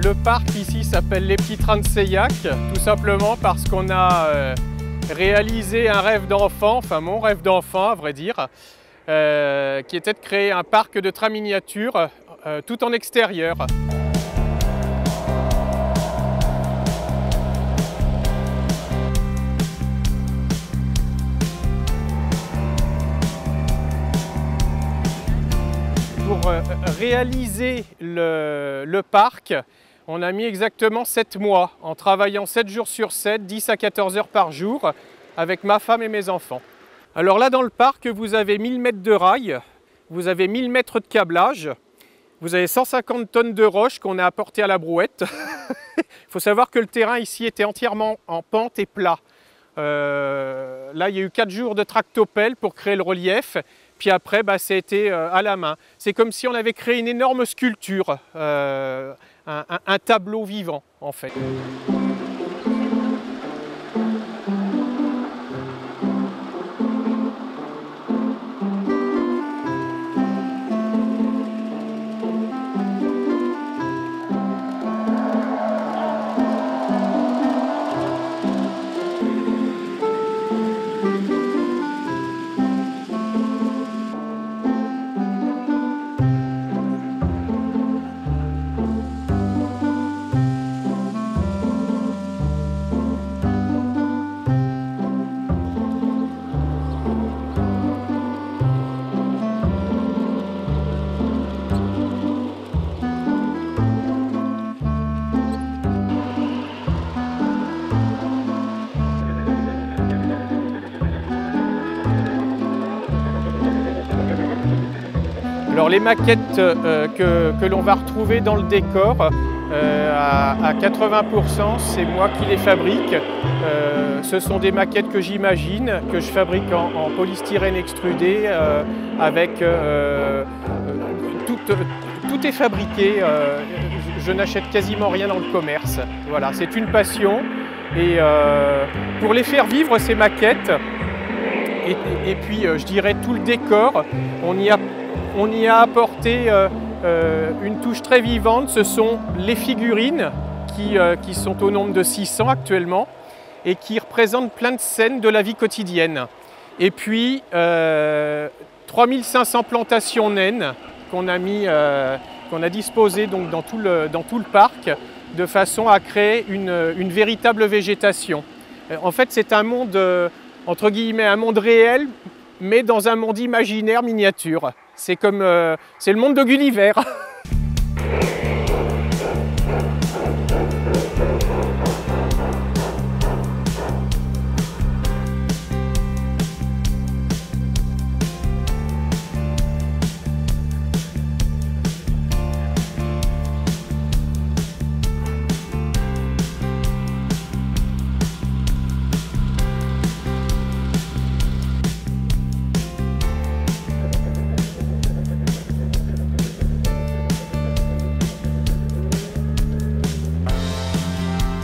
Le parc ici s'appelle les Petits Trains de Seillac, tout simplement parce qu'on a réalisé un rêve d'enfant, enfin mon rêve d'enfant à vrai dire, qui était de créer un parc de trains miniatures tout en extérieur. Pour réaliser le parc, on a mis exactement 7 mois en travaillant 7 jours sur 7, 10 à 14 heures par jour avec ma femme et mes enfants. Alors là dans le parc, vous avez 1000 mètres de rails, vous avez 1000 mètres de câblage, vous avez 150 tonnes de roches qu'on a apportées à la brouette. Il faut savoir que le terrain ici était entièrement en pente et plat. Là il y a eu 4 jours de tractopelle pour créer le relief. Puis après, c'était à la main. C'est comme si on avait créé une énorme sculpture, un tableau vivant en fait. Alors les maquettes que l'on va retrouver dans le décor, à 80%, c'est moi qui les fabrique. Ce sont des maquettes que j'imagine, que je fabrique en polystyrène extrudé, avec tout est fabriqué. Je n'achète quasiment rien dans le commerce. Voilà, c'est une passion. Et pour les faire vivre ces maquettes, et puis je dirais tout le décor, on y a apporté une touche très vivante. Ce sont les figurines qui sont au nombre de 600 actuellement et qui représentent plein de scènes de la vie quotidienne. Et puis 3500 plantations naines qu'on a disposées donc dans tout le parc de façon à créer une véritable végétation. En fait, c'est un monde, entre guillemets, un monde réel, mais dans un monde imaginaire miniature. C'est le monde de Gulliver.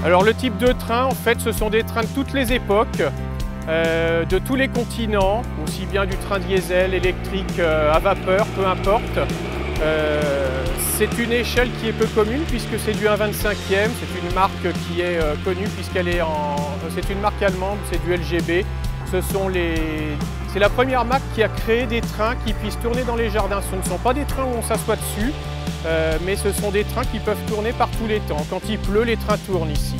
Alors le type de train, en fait, ce sont des trains de toutes les époques, de tous les continents, aussi bien du train diesel, électrique, à vapeur, peu importe. C'est une échelle qui est peu commune puisque c'est du 1/25e, c'est une marque qui est connue puisqu'elle est c'est une marque allemande, c'est du LGB. C'est la première marque qui a créé des trains qui puissent tourner dans les jardins. Ce ne sont pas des trains où on s'assoit dessus, mais ce sont des trains qui peuvent tourner par tous les temps. Quand il pleut, les trains tournent ici.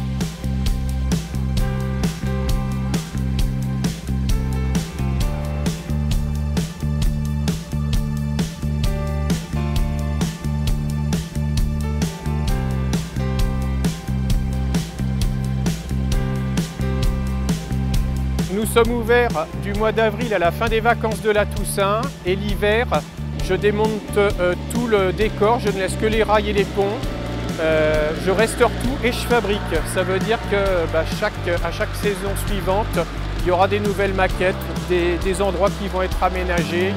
Nous sommes ouverts du mois d'avril à la fin des vacances de la Toussaint et l'hiver, je démonte tout le décor, je ne laisse que les rails et les ponts. Je restaure tout et je fabrique. Ça veut dire que à chaque saison suivante, il y aura des nouvelles maquettes, des endroits qui vont être aménagés.